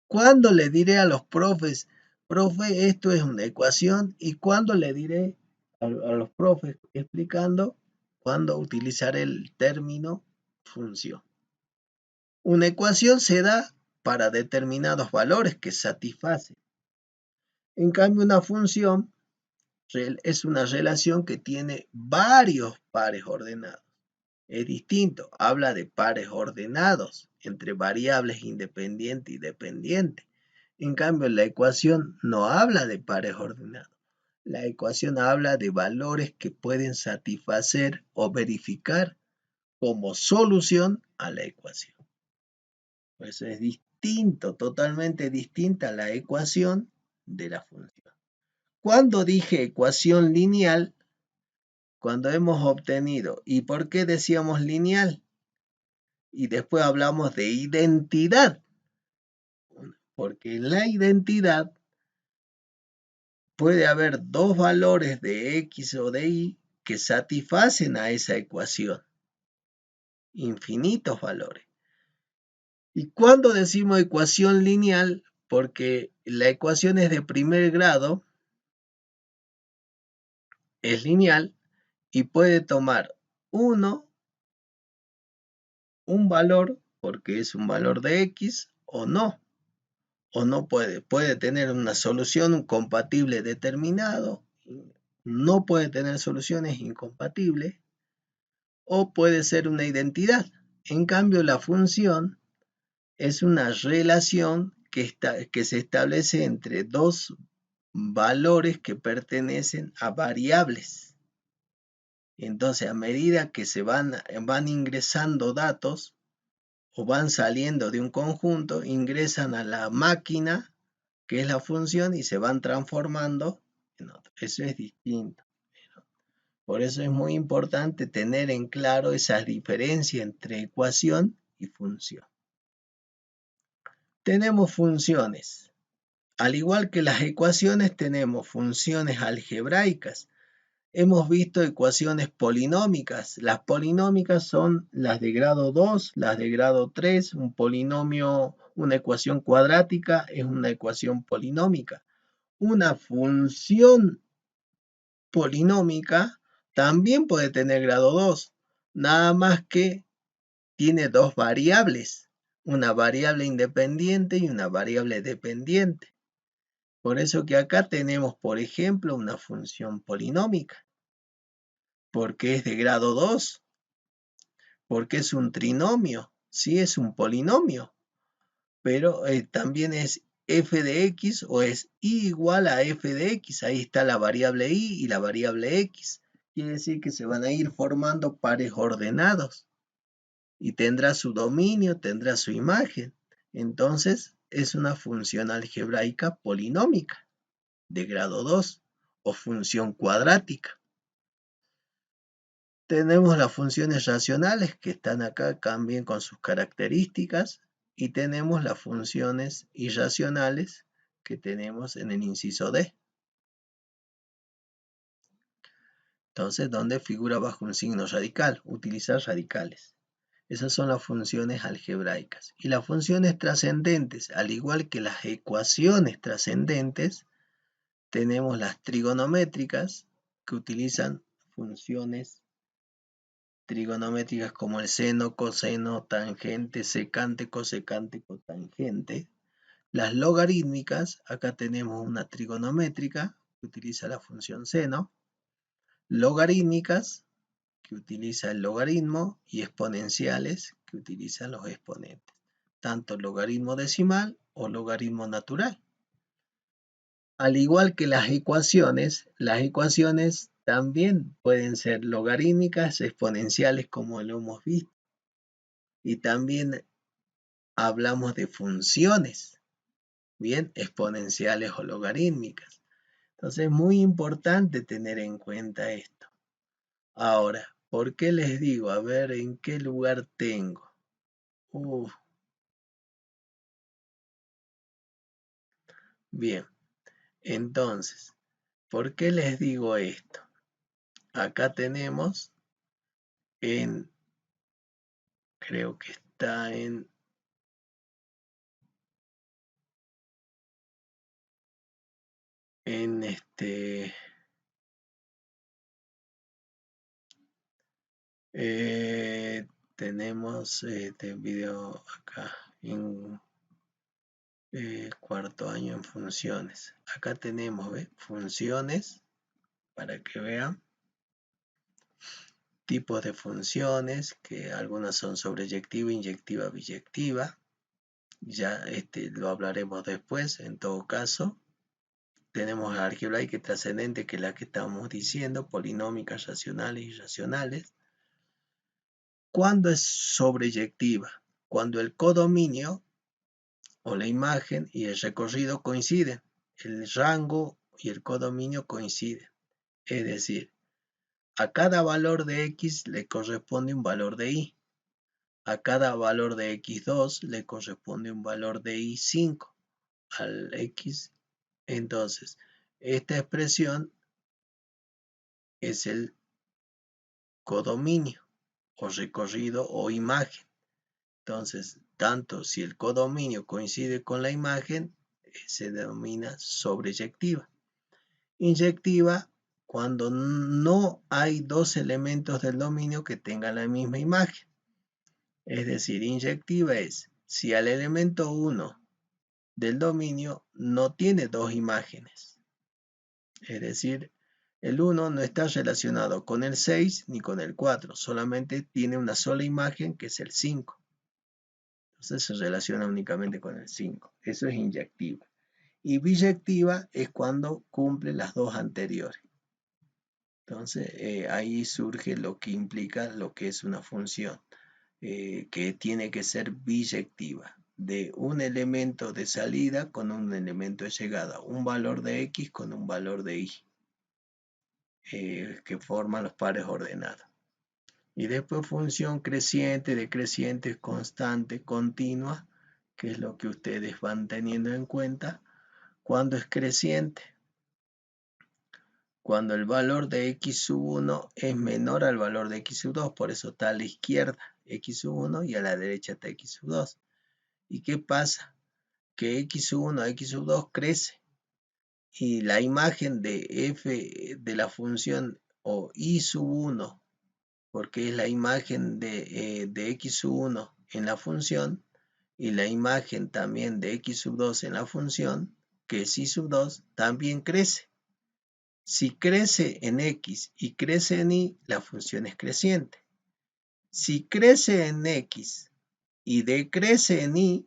¿Cuándo le diré a los profes, profe, esto es una ecuación? ¿Y cuándo le diré a los profes explicando cuándo utilizaré el término función? Una ecuación se da para determinados valores que satisfacen. En cambio, una función es una relación que tiene varios pares ordenados. Es distinto, habla de pares ordenados entre variables independientes y dependientes. En cambio, la ecuación no habla de pares ordenados. La ecuación habla de valores que pueden satisfacer o verificar como solución a la ecuación. Por eso es distinto, totalmente distinta la ecuación de la función. Cuando dije ecuación lineal, cuando hemos obtenido, ¿y por qué decíamos lineal? Y después hablamos de identidad, porque en la identidad puede haber dos valores de X o de Y que satisfacen a esa ecuación, infinitos valores. ¿Y cuando decimos ecuación lineal? Porque la ecuación es de primer grado, es lineal y puede tomar un valor, porque es un valor de X, o no puede tener una solución, un compatible determinado, no puede tener soluciones incompatibles, o puede ser una identidad. En cambio, la función es una relación que se establece entre dos valores que pertenecen a variables. Entonces, a medida que se van ingresando datos o van saliendo de un conjunto, ingresan a la máquina, que es la función, y se van transformando en otro. Eso es distinto. Por eso es muy importante tener en claro esa diferencia entre ecuación y función. Tenemos funciones. Al igual que las ecuaciones, tenemos funciones algebraicas. Hemos visto ecuaciones polinómicas. Las polinómicas son las de grado 2, las de grado 3. Un polinomio, una ecuación cuadrática es una ecuación polinómica. Una función polinómica también puede tener grado 2, nada más que tiene dos variables, una variable independiente y una variable dependiente. Por eso que acá tenemos, por ejemplo, una función polinómica, porque es de grado 2, porque es un trinomio, sí es un polinomio, pero también es f de x o es y igual a f de x, ahí está la variable y la variable x. Quiere decir que se van a ir formando pares ordenados y tendrá su dominio, tendrá su imagen. Entonces es una función algebraica polinómica de grado 2 o función cuadrática. Tenemos las funciones racionales que están acá también con sus características y tenemos las funciones irracionales que tenemos en el inciso D. Entonces, ¿dónde figura bajo un signo radical? Utilizar radicales. Esas son las funciones algebraicas. Y las funciones trascendentes, al igual que las ecuaciones trascendentes, tenemos las trigonométricas que utilizan funciones trigonométricas como el seno, coseno, tangente, secante, cosecante, cotangente. Las logarítmicas, acá tenemos una trigonométrica que utiliza la función seno, logarítmicas que utiliza el logaritmo y exponenciales que utilizan los exponentes, tanto logaritmo decimal o logaritmo natural. Al igual que las ecuaciones también pueden ser logarítmicas, exponenciales como lo hemos visto. Y también hablamos de funciones, bien, exponenciales o logarítmicas. Entonces es muy importante tener en cuenta esto. Ahora, ¿por qué les digo? A ver, ¿en qué lugar tengo? Bien, entonces, ¿por qué les digo esto? Acá tenemos creo que está en tenemos este video acá en cuarto año en funciones. Acá tenemos funciones para que vean tipos de funciones, que algunas son sobreyectiva, inyectiva, biyectiva. Ya lo hablaremos después. En todo caso, tenemos algebraica y trascendente, que es la que estamos diciendo, polinómicas, racionales y irracionales. ¿Cuándo es sobreyectiva? Cuando el codominio o la imagen y el recorrido coinciden, el rango y el codominio coinciden. Es decir, a cada valor de x le corresponde un valor de y. A cada valor de x2 le corresponde un valor de y5 al x. Entonces, esta expresión es el codominio o recorrido o imagen. Entonces, tanto si el codominio coincide con la imagen, se denomina sobreyectiva. Inyectiva, cuando no hay dos elementos del dominio que tengan la misma imagen. Es decir, inyectiva es si al elemento 1 del dominio no tiene dos imágenes. Es decir, el 1 no está relacionado con el 6 ni con el 4, solamente tiene una sola imagen que es el 5. Entonces se relaciona únicamente con el 5. Eso es inyectiva. Y biyectiva es cuando cumple las dos anteriores. Entonces ahí surge lo que implica lo que es una función, que tiene que ser biyectiva, de un elemento de salida con un elemento de llegada, un valor de x con un valor de y, que forman los pares ordenados. Y después función creciente, decreciente, constante, continua, que es lo que ustedes van teniendo en cuenta cuando es creciente. Cuando el valor de x sub 1 es menor al valor de x sub 2, por eso está a la izquierda x sub 1 y a la derecha está x sub 2. ¿Y qué pasa? Que x sub 1 a x sub 2 crece y la imagen de f de la función o y sub 1, porque es la imagen de x sub 1 en la función, y la imagen también de x sub 2 en la función, que es y sub 2, también crece. Si crece en x y crece en y, la función es creciente. Si crece en x y decrece en y,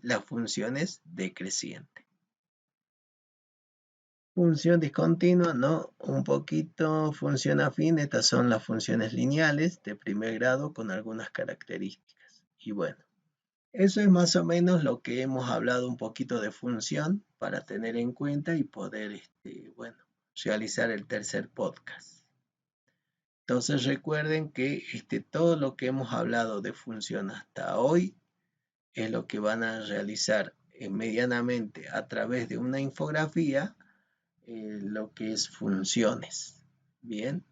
la función es decreciente. Función discontinua, no, un poquito función afín. Estas son las funciones lineales de primer grado con algunas características. Y bueno, eso es más o menos lo que hemos hablado un poquito de función para tener en cuenta y poder, realizar el tercer podcast. Entonces recuerden que todo lo que hemos hablado de función hasta hoy es lo que van a realizar medianamente a través de una infografía, lo que es funciones. Bien.